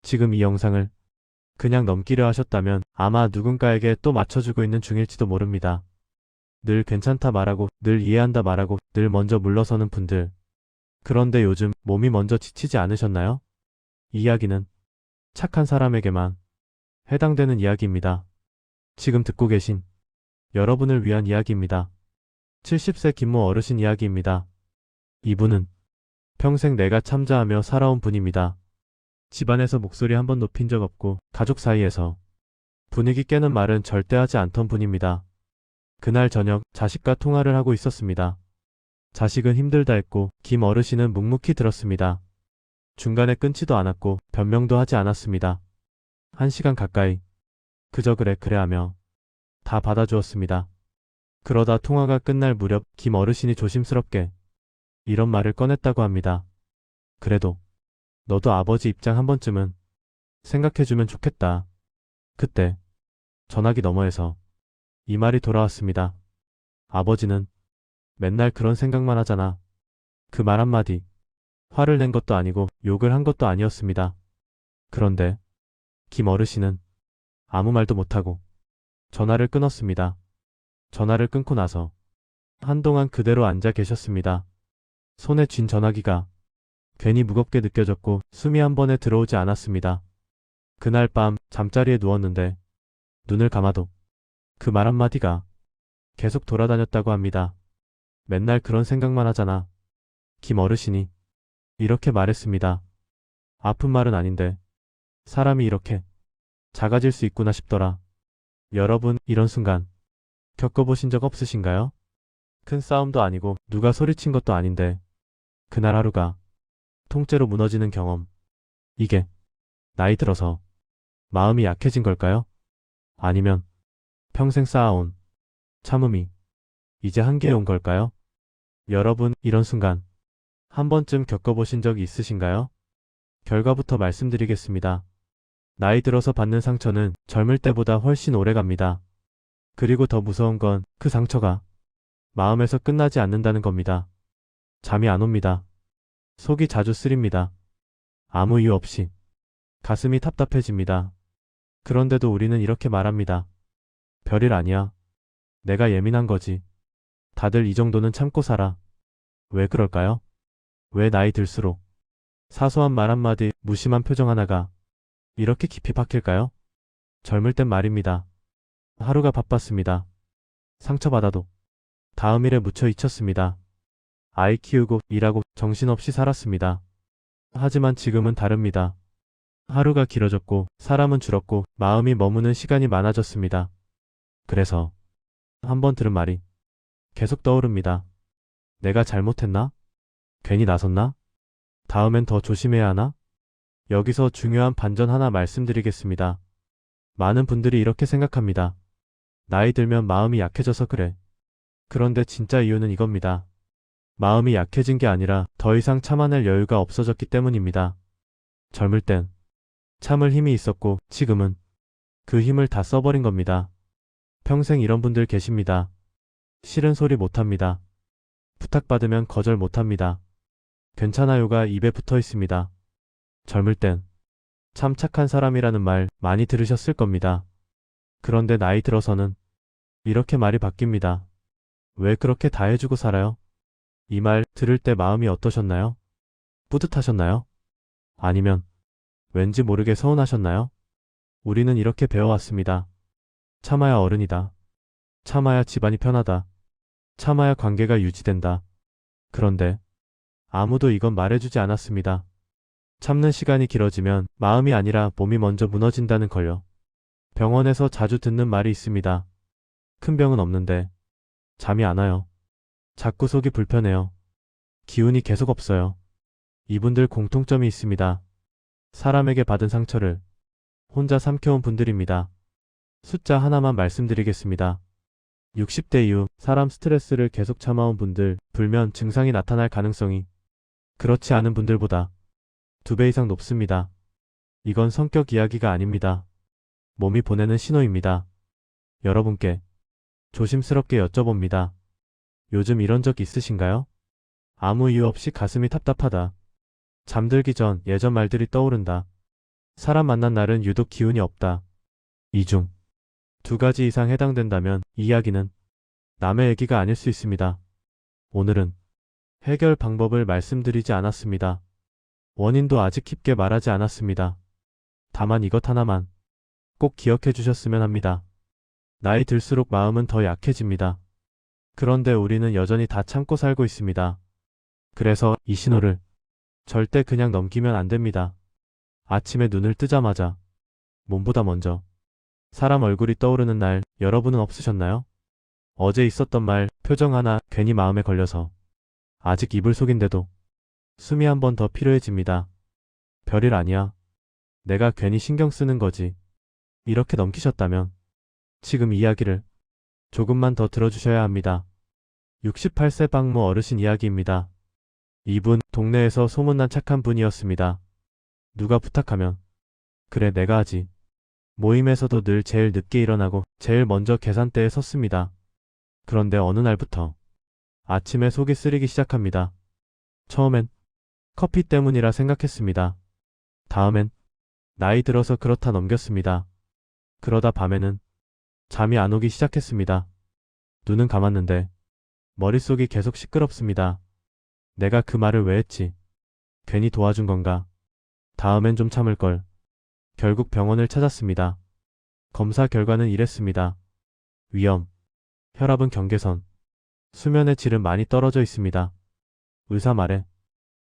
지금 이 영상을 그냥 넘기려 하셨다면 아마 누군가에게 또 맞춰주고 있는 중일지도 모릅니다. 늘 괜찮다 말하고, 늘 이해한다 말하고, 늘 먼저 물러서는 분들. 그런데 요즘 몸이 먼저 지치지 않으셨나요? 이 이야기는 착한 사람에게만 해당되는 이야기입니다. 지금 듣고 계신 여러분을 위한 이야기입니다. 70세 김모 어르신 이야기입니다. 이분은 평생 내가 참자하며 살아온 분입니다. 집안에서 목소리 한 번 높인 적 없고 가족 사이에서 분위기 깨는 말은 절대 하지 않던 분입니다. 그날 저녁 자식과 통화를 하고 있었습니다. 자식은 힘들다 했고 김 어르신은 묵묵히 들었습니다. 중간에 끊지도 않았고 변명도 하지 않았습니다. 1시간 가까이 그저 그래 하며 다 받아주었습니다. 그러다 통화가 끝날 무렵 김 어르신이 조심스럽게 이런 말을 꺼냈다고 합니다. 그래도 너도 아버지 입장 한 번쯤은 생각해주면 좋겠다. 그때 전화기 너머에서 이 말이 돌아왔습니다. 아버지는 맨날 그런 생각만 하잖아. 그 말 한마디 화를 낸 것도 아니고 욕을 한 것도 아니었습니다. 그런데 김 어르신은 아무 말도 못하고 전화를 끊었습니다. 전화를 끊고 나서 한동안 그대로 앉아 계셨습니다. 손에 쥔 전화기가 괜히 무겁게 느껴졌고 숨이 한 번에 들어오지 않았습니다. 그날 밤 잠자리에 누웠는데 눈을 감아도 그 말 한마디가 계속 돌아다녔다고 합니다. 맨날 그런 생각만 하잖아. 김 어르신이 이렇게 말했습니다. 아픈 말은 아닌데 사람이 이렇게 작아질 수 있구나 싶더라. 여러분 이런 순간 겪어보신 적 없으신가요? 큰 싸움도 아니고 누가 소리친 것도 아닌데 그날 하루가 통째로 무너지는 경험. 이게 나이 들어서 마음이 약해진 걸까요? 아니면 평생 쌓아온 참음이 이제 한계에 온 걸까요? 여러분 이런 순간 한 번쯤 겪어보신 적이 있으신가요? 결과부터 말씀드리겠습니다. 나이 들어서 받는 상처는 젊을 때보다 훨씬 오래 갑니다. 그리고 더 무서운 건 그 상처가 마음에서 끝나지 않는다는 겁니다. 잠이 안 옵니다. 속이 자주 쓰립니다. 아무 이유 없이 가슴이 답답해집니다. 그런데도 우리는 이렇게 말합니다. 별일 아니야. 내가 예민한 거지. 다들 이 정도는 참고 살아. 왜 그럴까요? 왜 나이 들수록 사소한 말 한마디, 무심한 표정 하나가 이렇게 깊이 박힐까요? 젊을 땐 말입니다. 하루가 바빴습니다. 상처받아도 다음 일에 묻혀 잊혔습니다. 아이 키우고 일하고 정신없이 살았습니다. 하지만 지금은 다릅니다. 하루가 길어졌고 사람은 줄었고 마음이 머무는 시간이 많아졌습니다. 그래서 한번 들은 말이 계속 떠오릅니다. 내가 잘못했나? 괜히 나섰나? 다음엔 더 조심해야 하나? 여기서 중요한 반전 하나 말씀드리겠습니다. 많은 분들이 이렇게 생각합니다. 나이 들면 마음이 약해져서 그래. 그런데 진짜 이유는 이겁니다. 마음이 약해진 게 아니라 더 이상 참아낼 여유가 없어졌기 때문입니다. 젊을 땐 참을 힘이 있었고 지금은 그 힘을 다 써버린 겁니다. 평생 이런 분들 계십니다. 싫은 소리 못합니다. 부탁받으면 거절 못합니다. 괜찮아요가 입에 붙어 있습니다. 젊을 땐 참 착한 사람이라는 말 많이 들으셨을 겁니다. 그런데 나이 들어서는 이렇게 말이 바뀝니다. 왜 그렇게 다 해주고 살아요? 이 말 들을 때 마음이 어떠셨나요? 뿌듯하셨나요? 아니면 왠지 모르게 서운하셨나요? 우리는 이렇게 배워왔습니다. 참아야 어른이다. 참아야 집안이 편하다. 참아야 관계가 유지된다. 그런데 아무도 이건 말해주지 않았습니다. 참는 시간이 길어지면 마음이 아니라 몸이 먼저 무너진다는 걸요. 병원에서 자주 듣는 말이 있습니다. 큰 병은 없는데 잠이 안 와요. 자꾸 속이 불편해요. 기운이 계속 없어요. 이분들 공통점이 있습니다. 사람에게 받은 상처를 혼자 삼켜온 분들입니다. 숫자 하나만 말씀드리겠습니다. 60대 이후 사람 스트레스를 계속 참아온 분들, 불면 증상이 나타날 가능성이 그렇지 않은 분들보다 2배 이상 높습니다. 이건 성격 이야기가 아닙니다. 몸이 보내는 신호입니다. 여러분께 조심스럽게 여쭤봅니다. 요즘 이런 적 있으신가요? 아무 이유 없이 가슴이 답답하다. 잠들기 전 예전 말들이 떠오른다. 사람 만난 날은 유독 기운이 없다. 이 중 두 가지 이상 해당된다면 이 이야기는 남의 얘기가 아닐 수 있습니다. 오늘은 해결 방법을 말씀드리지 않았습니다. 원인도 아직 깊게 말하지 않았습니다. 다만 이것 하나만 꼭 기억해 주셨으면 합니다. 나이 들수록 마음은 더 약해집니다. 그런데 우리는 여전히 다 참고 살고 있습니다. 그래서 이 신호를 절대 그냥 넘기면 안 됩니다. 아침에 눈을 뜨자마자 몸보다 먼저 사람 얼굴이 떠오르는 날 여러분은 없으셨나요? 어제 있었던 말, 표정 하나 괜히 마음에 걸려서 아직 이불 속인데도 숨이 한 번 더 필요해집니다. 별일 아니야. 내가 괜히 신경 쓰는 거지. 이렇게 넘기셨다면 지금 이야기를 조금만 더 들어주셔야 합니다. 68세 박모 어르신 이야기입니다. 이분 동네에서 소문난 착한 분이었습니다. 누가 부탁하면 그래 내가 하지. 모임에서도 늘 제일 늦게 일어나고 제일 먼저 계산대에 섰습니다. 그런데 어느 날부터 아침에 속이 쓰리기 시작합니다. 처음엔 커피 때문이라 생각했습니다. 다음엔 나이 들어서 그렇다 넘겼습니다. 그러다 밤에는 잠이 안 오기 시작했습니다. 눈은 감았는데 머릿속이 계속 시끄럽습니다. 내가 그 말을 왜 했지? 괜히 도와준 건가? 다음엔 좀 참을걸. 결국 병원을 찾았습니다. 검사 결과는 이랬습니다. 위염, 혈압은 경계선, 수면의 질은 많이 떨어져 있습니다. 의사 말에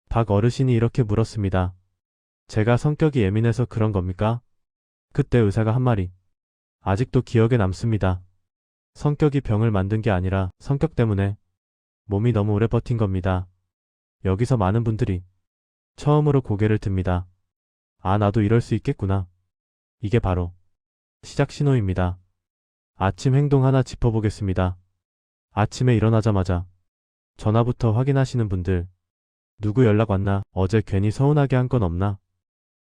박 어르신이 이렇게 물었습니다. 제가 성격이 예민해서 그런 겁니까? 그때 의사가 한 말이 아직도 기억에 남습니다. 성격이 병을 만든 게 아니라 성격 때문에 몸이 너무 오래 버틴 겁니다. 여기서 많은 분들이 처음으로 고개를 듭니다. 아, 나도 이럴 수 있겠구나. 이게 바로 시작 신호입니다. 아침 행동 하나 짚어보겠습니다. 아침에 일어나자마자 전화부터 확인하시는 분들, 누구 연락 왔나? 어제 괜히 서운하게 한 건 없나?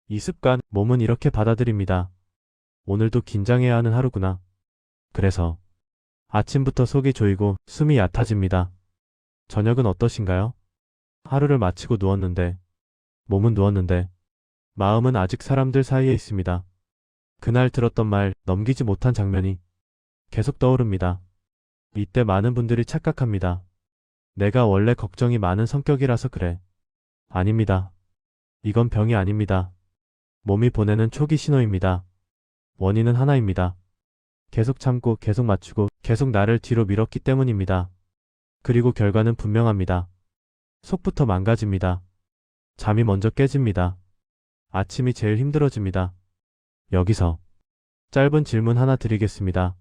이 습관, 몸은 이렇게 받아들입니다. 오늘도 긴장해야 하는 하루구나. 그래서 아침부터 속이 조이고 숨이 얕아집니다. 저녁은 어떠신가요? 하루를 마치고 누웠는데, 몸은 누웠는데, 마음은 아직 사람들 사이에 있습니다. 그날 들었던 말, 넘기지 못한 장면이 계속 떠오릅니다. 이때 많은 분들이 착각합니다. 내가 원래 걱정이 많은 성격이라서 그래. 아닙니다. 이건 병이 아닙니다. 몸이 보내는 초기 신호입니다. 원인은 하나입니다. 계속 참고 계속 맞추고 계속 나를 뒤로 밀었기 때문입니다. 그리고 결과는 분명합니다. 속부터 망가집니다. 잠이 먼저 깨집니다. 아침이 제일 힘들어집니다. 여기서 짧은 질문 하나 드리겠습니다.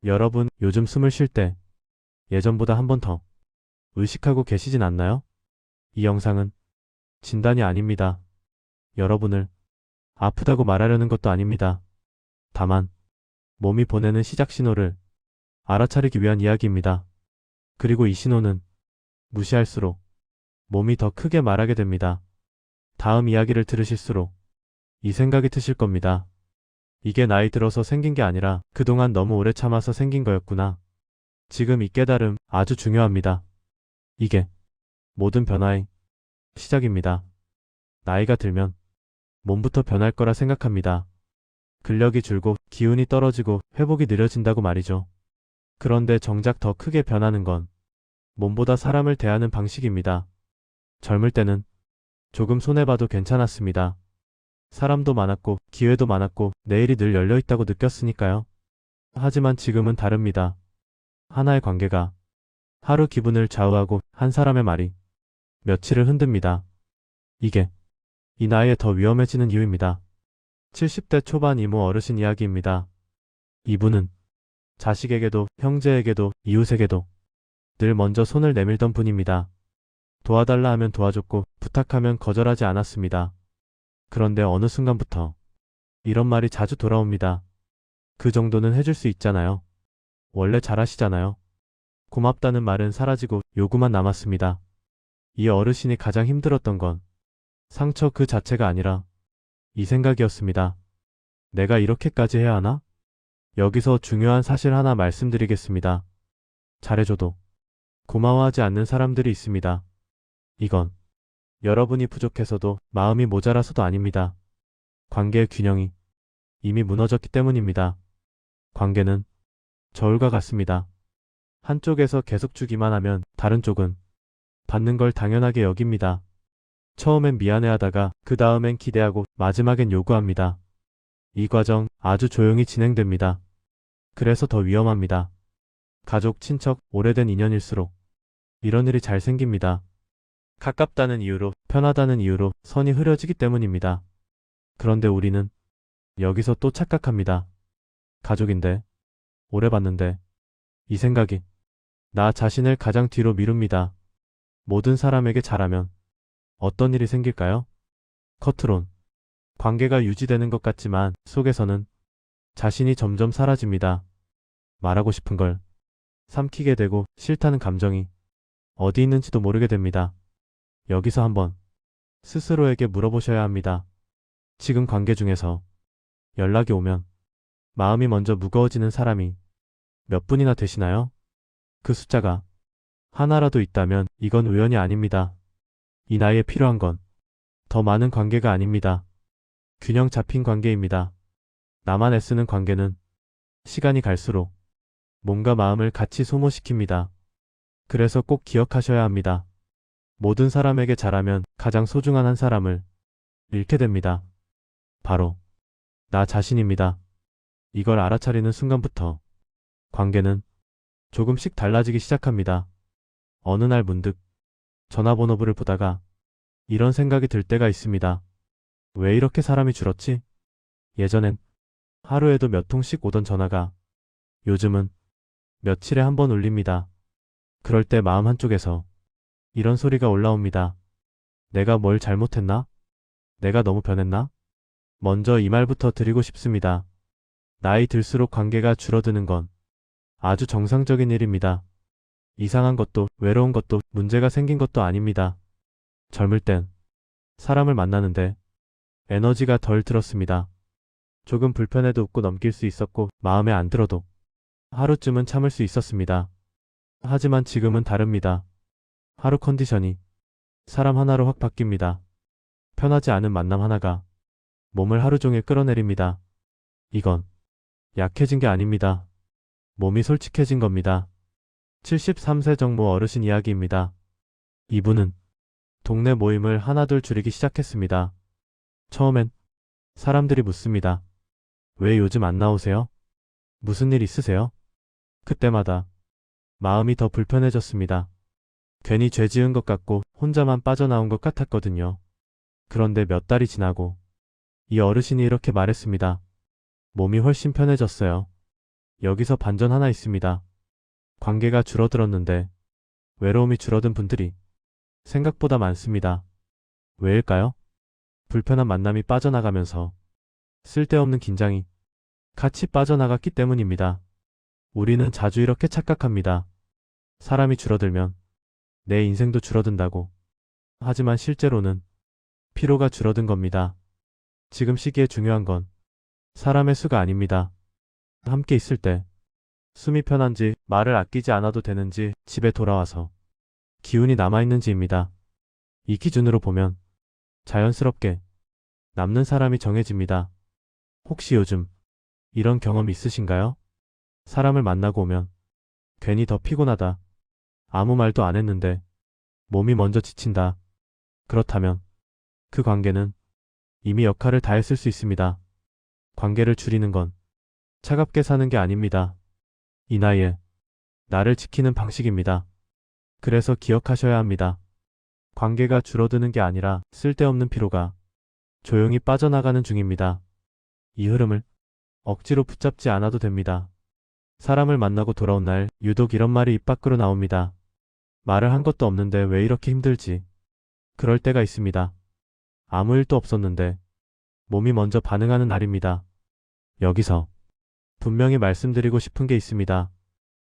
여러분, 요즘 숨을 쉴 때 예전보다 한 번 더 의식하고 계시진 않나요? 이 영상은 진단이 아닙니다. 여러분을 아프다고 말하려는 것도 아닙니다. 다만 몸이 보내는 시작 신호를 알아차리기 위한 이야기입니다. 그리고 이 신호는 무시할수록 몸이 더 크게 말하게 됩니다. 다음 이야기를 들으실수록 이 생각이 드실 겁니다. 이게 나이 들어서 생긴 게 아니라 그동안 너무 오래 참아서 생긴 거였구나. 지금 이 깨달음 아주 중요합니다. 이게 모든 변화의 시작입니다. 나이가 들면 몸부터 변할 거라 생각합니다. 근력이 줄고 기운이 떨어지고 회복이 느려진다고 말이죠. 그런데 정작 더 크게 변하는 건 몸보다 사람을 대하는 방식입니다. 젊을 때는 조금 손해봐도 괜찮았습니다. 사람도 많았고 기회도 많았고 내일이 늘 열려있다고 느꼈으니까요. 하지만 지금은 다릅니다. 하나의 관계가 하루 기분을 좌우하고 한 사람의 말이 며칠을 흔듭니다. 이게 이 나이에 더 위험해지는 이유입니다. 70대 초반 이모 어르신 이야기입니다. 이분은 자식에게도 형제에게도 이웃에게도 늘 먼저 손을 내밀던 분입니다. 도와달라 하면 도와줬고 부탁하면 거절하지 않았습니다. 그런데 어느 순간부터 이런 말이 자주 돌아옵니다. 그 정도는 해줄 수 있잖아요. 원래 잘하시잖아요. 고맙다는 말은 사라지고 요구만 남았습니다. 이 어르신이 가장 힘들었던 건 상처 그 자체가 아니라 이 생각이었습니다. 내가 이렇게까지 해야 하나? 여기서 중요한 사실 하나 말씀드리겠습니다. 잘해줘도 고마워하지 않는 사람들이 있습니다. 이건 여러분이 부족해서도 마음이 모자라서도 아닙니다. 관계의 균형이 이미 무너졌기 때문입니다. 관계는 저울과 같습니다. 한쪽에서 계속 주기만 하면 다른 쪽은 받는 걸 당연하게 여깁니다. 처음엔 미안해하다가 그 다음엔 기대하고 마지막엔 요구합니다. 이 과정 아주 조용히 진행됩니다. 그래서 더 위험합니다. 가족, 친척, 오래된 인연일수록 이런 일이 잘 생깁니다. 가깝다는 이유로, 편하다는 이유로 선이 흐려지기 때문입니다. 그런데 우리는 여기서 또 착각합니다. 가족인데, 오래 봤는데, 이 생각이 나 자신을 가장 뒤로 미룹니다. 모든 사람에게 잘하면 어떤 일이 생길까요? 겉으론 관계가 유지되는 것 같지만 속에서는 자신이 점점 사라집니다. 말하고 싶은 걸 삼키게 되고 싫다는 감정이 어디 있는지도 모르게 됩니다. 여기서 한번 스스로에게 물어보셔야 합니다. 지금 관계 중에서 연락이 오면 마음이 먼저 무거워지는 사람이 몇 분이나 되시나요? 그 숫자가 하나라도 있다면 이건 우연이 아닙니다. 이 나이에 필요한 건 더 많은 관계가 아닙니다. 균형 잡힌 관계입니다. 나만 애쓰는 관계는 시간이 갈수록 몸과 마음을 같이 소모시킵니다. 그래서 꼭 기억하셔야 합니다. 모든 사람에게 잘하면 가장 소중한 한 사람을 잃게 됩니다. 바로 나 자신입니다. 이걸 알아차리는 순간부터 관계는 조금씩 달라지기 시작합니다. 어느 날 문득 전화번호부를 보다가 이런 생각이 들 때가 있습니다. 왜 이렇게 사람이 줄었지? 예전엔 하루에도 몇 통씩 오던 전화가 요즘은 며칠에 한 번 울립니다. 그럴 때 마음 한쪽에서 이런 소리가 올라옵니다. 내가 뭘 잘못했나? 내가 너무 변했나? 먼저 이 말부터 드리고 싶습니다. 나이 들수록 관계가 줄어드는 건 아주 정상적인 일입니다. 이상한 것도 외로운 것도 문제가 생긴 것도 아닙니다. 젊을 땐 사람을 만나는데 에너지가 덜 들었습니다. 조금 불편해도 웃고 넘길 수 있었고 마음에 안 들어도 하루쯤은 참을 수 있었습니다. 하지만 지금은 다릅니다. 하루 컨디션이 사람 하나로 확 바뀝니다. 편하지 않은 만남 하나가 몸을 하루 종일 끌어내립니다. 이건 약해진 게 아닙니다. 몸이 솔직해진 겁니다. 73세 정모 어르신 이야기입니다. 이분은 동네 모임을 하나둘 줄이기 시작했습니다. 처음엔 사람들이 묻습니다. 왜 요즘 안 나오세요? 무슨 일 있으세요? 그때마다 마음이 더 불편해졌습니다. 괜히 죄 지은 것 같고 혼자만 빠져나온 것 같았거든요. 그런데 몇 달이 지나고 이 어르신이 이렇게 말했습니다. 몸이 훨씬 편해졌어요. 여기서 반전 하나 있습니다. 관계가 줄어들었는데 외로움이 줄어든 분들이 생각보다 많습니다. 왜일까요? 불편한 만남이 빠져나가면서 쓸데없는 긴장이 같이 빠져나갔기 때문입니다. 우리는 자주 이렇게 착각합니다. 사람이 줄어들면 내 인생도 줄어든다고. 하지만 실제로는 피로가 줄어든 겁니다. 지금 시기에 중요한 건 사람의 수가 아닙니다. 함께 있을 때 숨이 편한지 말을 아끼지 않아도 되는지 집에 돌아와서 기운이 남아있는지입니다. 이 기준으로 보면 자연스럽게 남는 사람이 정해집니다. 혹시 요즘 이런 경험 있으신가요? 사람을 만나고 오면 괜히 더 피곤하다. 아무 말도 안 했는데 몸이 먼저 지친다. 그렇다면 그 관계는 이미 역할을 다 했을 수 있습니다. 관계를 줄이는 건 차갑게 사는 게 아닙니다. 이 나이에 나를 지키는 방식입니다. 그래서 기억하셔야 합니다. 관계가 줄어드는 게 아니라 쓸데없는 피로가 조용히 빠져나가는 중입니다. 이 흐름을 억지로 붙잡지 않아도 됩니다. 사람을 만나고 돌아온 날 유독 이런 말이 입 밖으로 나옵니다. 말을 한 것도 없는데 왜 이렇게 힘들지? 그럴 때가 있습니다. 아무 일도 없었는데 몸이 먼저 반응하는 날입니다. 여기서 분명히 말씀드리고 싶은 게 있습니다.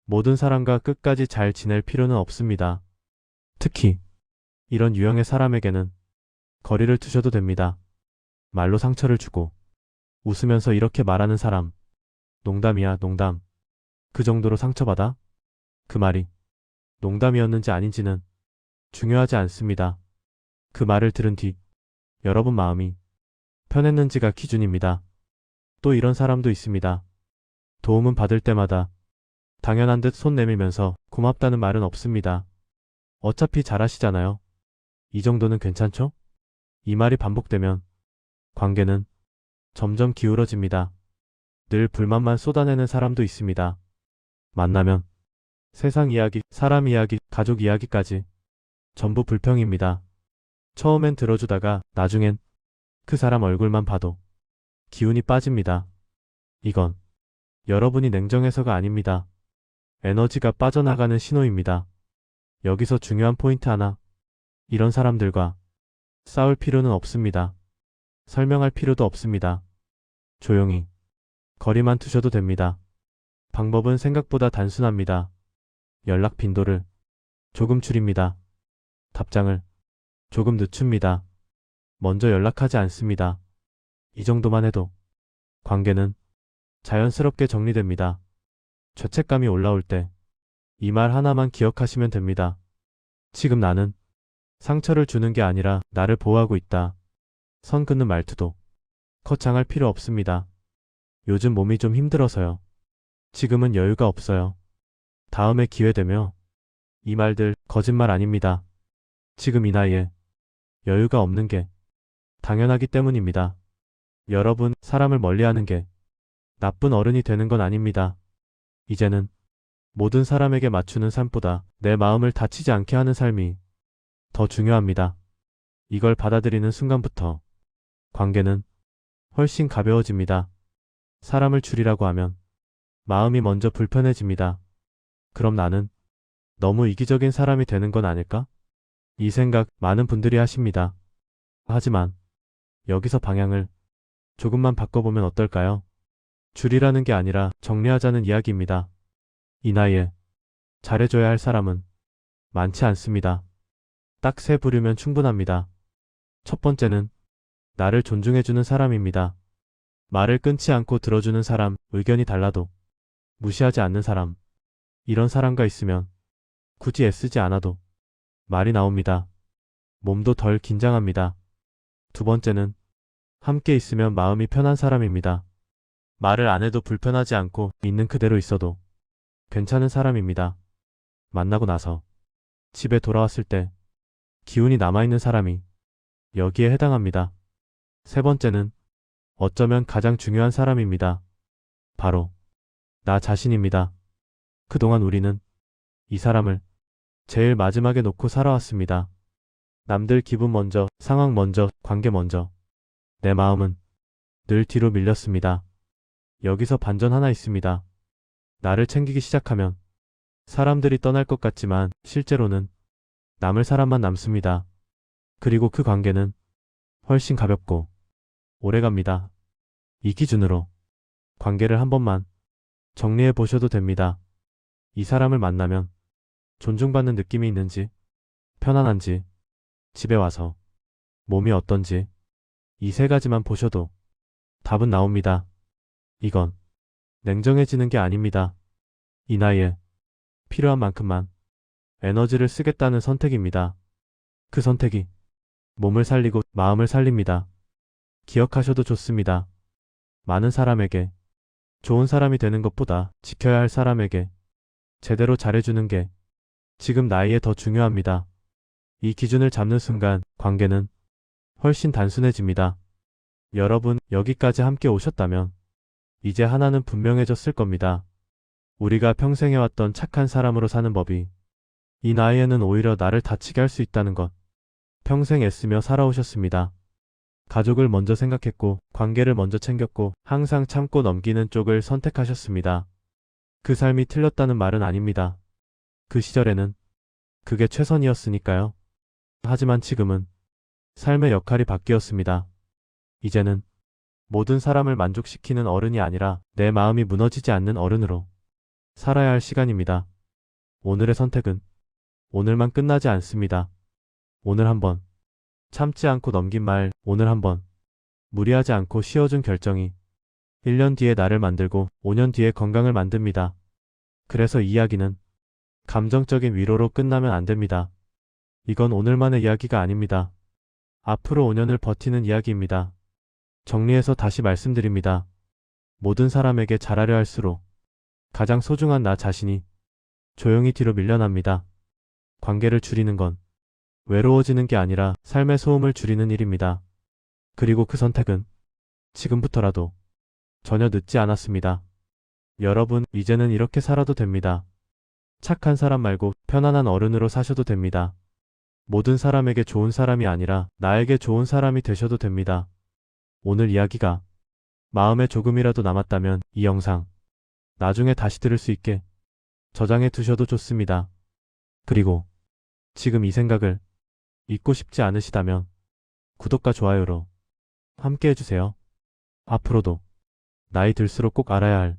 모든 사람과 끝까지 잘 지낼 필요는 없습니다. 특히 이런 유형의 사람에게는 거리를 두셔도 됩니다. 말로 상처를 주고 웃으면서 이렇게 말하는 사람. 농담이야, 농담. 그 정도로 상처받아? 그 말이 농담이었는지 아닌지는 중요하지 않습니다. 그 말을 들은 뒤 여러분 마음이 편했는지가 기준입니다. 또 이런 사람도 있습니다. 도움은 받을 때마다 당연한 듯 손 내밀면서 고맙다는 말은 없습니다. 어차피 잘하시잖아요. 이 정도는 괜찮죠? 이 말이 반복되면 관계는 점점 기울어집니다. 늘 불만만 쏟아내는 사람도 있습니다. 만나면 세상 이야기, 사람 이야기, 가족 이야기까지 전부 불평입니다. 처음엔 들어주다가 나중엔 그 사람 얼굴만 봐도 기운이 빠집니다. 이건 여러분이 냉정해서가 아닙니다. 에너지가 빠져나가는 신호입니다. 여기서 중요한 포인트 하나. 이런 사람들과 싸울 필요는 없습니다. 설명할 필요도 없습니다. 조용히 거리만 두셔도 됩니다. 방법은 생각보다 단순합니다. 연락 빈도를 조금 줄입니다. 답장을 조금 늦춥니다. 먼저 연락하지 않습니다. 이 정도만 해도 관계는 자연스럽게 정리됩니다. 죄책감이 올라올 때 이 말 하나만 기억하시면 됩니다. 지금 나는 상처를 주는 게 아니라 나를 보호하고 있다. 선 긋는 말투도 거창할 필요 없습니다. 요즘 몸이 좀 힘들어서요. 지금은 여유가 없어요. 다음에 기회 되며 이 말들 거짓말 아닙니다. 지금 이 나이에 여유가 없는 게 당연하기 때문입니다. 여러분, 사람을 멀리하는 게 나쁜 어른이 되는 건 아닙니다. 이제는 모든 사람에게 맞추는 삶보다 내 마음을 다치지 않게 하는 삶이 더 중요합니다. 이걸 받아들이는 순간부터 관계는 훨씬 가벼워집니다. 사람을 줄이라고 하면 마음이 먼저 불편해집니다. 그럼 나는 너무 이기적인 사람이 되는 건 아닐까? 이 생각 많은 분들이 하십니다. 하지만 여기서 방향을 조금만 바꿔보면 어떨까요? 줄이라는 게 아니라 정리하자는 이야기입니다. 이 나이에 잘해줘야 할 사람은 많지 않습니다. 딱 세 부류면 충분합니다. 첫 번째는 나를 존중해주는 사람입니다. 말을 끊지 않고 들어주는 사람, 의견이 달라도 무시하지 않는 사람. 이런 사람과 있으면 굳이 애쓰지 않아도 말이 나옵니다. 몸도 덜 긴장합니다. 두 번째는 함께 있으면 마음이 편한 사람입니다. 말을 안 해도 불편하지 않고 있는 그대로 있어도 괜찮은 사람입니다. 만나고 나서 집에 돌아왔을 때 기운이 남아있는 사람이 여기에 해당합니다. 세 번째는 어쩌면 가장 중요한 사람입니다. 바로 나 자신입니다. 그동안 우리는 이 사람을 제일 마지막에 놓고 살아왔습니다. 남들 기분 먼저, 상황 먼저, 관계 먼저. 내 마음은 늘 뒤로 밀렸습니다. 여기서 반전 하나 있습니다. 나를 챙기기 시작하면 사람들이 떠날 것 같지만 실제로는 남을 사람만 남습니다. 그리고 그 관계는 훨씬 가볍고 오래갑니다. 이 기준으로 관계를 한 번만 정리해 보셔도 됩니다. 이 사람을 만나면 존중받는 느낌이 있는지, 편안한지, 집에 와서 몸이 어떤지 이 세 가지만 보셔도 답은 나옵니다. 이건 냉정해지는 게 아닙니다. 이 나이에 필요한 만큼만 에너지를 쓰겠다는 선택입니다. 그 선택이 몸을 살리고 마음을 살립니다. 기억하셔도 좋습니다. 많은 사람에게 좋은 사람이 되는 것보다 지켜야 할 사람에게 제대로 잘해주는 게 지금 나이에 더 중요합니다. 이 기준을 잡는 순간 관계는 훨씬 단순해집니다. 여러분, 여기까지 함께 오셨다면 이제 하나는 분명해졌을 겁니다. 우리가 평생 해왔던 착한 사람으로 사는 법이 이 나이에는 오히려 나를 다치게 할 수 있다는 것. 평생 애쓰며 살아오셨습니다. 가족을 먼저 생각했고 관계를 먼저 챙겼고 항상 참고 넘기는 쪽을 선택하셨습니다. 그 삶이 틀렸다는 말은 아닙니다. 그 시절에는 그게 최선이었으니까요. 하지만 지금은 삶의 역할이 바뀌었습니다. 이제는 모든 사람을 만족시키는 어른이 아니라 내 마음이 무너지지 않는 어른으로 살아야 할 시간입니다. 오늘의 선택은 오늘만 끝나지 않습니다. 오늘 한번 참지 않고 넘긴 말, 오늘 한번 무리하지 않고 쉬어준 결정이 1년 뒤에 나를 만들고 5년 뒤에 건강을 만듭니다. 그래서 이 이야기는 감정적인 위로로 끝나면 안 됩니다. 이건 오늘만의 이야기가 아닙니다. 앞으로 5년을 버티는 이야기입니다. 정리해서 다시 말씀드립니다. 모든 사람에게 잘하려 할수록 가장 소중한 나 자신이 조용히 뒤로 밀려납니다. 관계를 줄이는 건 외로워지는 게 아니라 삶의 소음을 줄이는 일입니다. 그리고 그 선택은 지금부터라도 전혀 늦지 않았습니다. 여러분, 이제는 이렇게 살아도 됩니다. 착한 사람 말고 편안한 어른으로 사셔도 됩니다. 모든 사람에게 좋은 사람이 아니라 나에게 좋은 사람이 되셔도 됩니다. 오늘 이야기가 마음에 조금이라도 남았다면 이 영상 나중에 다시 들을 수 있게 저장해 두셔도 좋습니다. 그리고 지금 이 생각을 잊고 싶지 않으시다면 구독과 좋아요로 함께 해주세요. 앞으로도 나이 들수록 꼭 알아야 할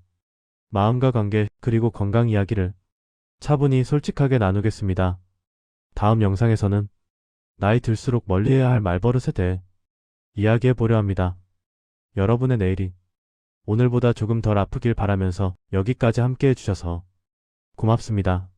마음과 관계 그리고 건강 이야기를 차분히 솔직하게 나누겠습니다. 다음 영상에서는 나이 들수록 멀리해야 할 말버릇에 대해 이야기해 보려 합니다. 여러분의 내일이 오늘보다 조금 덜 아프길 바라면서 여기까지 함께 해주셔서 고맙습니다.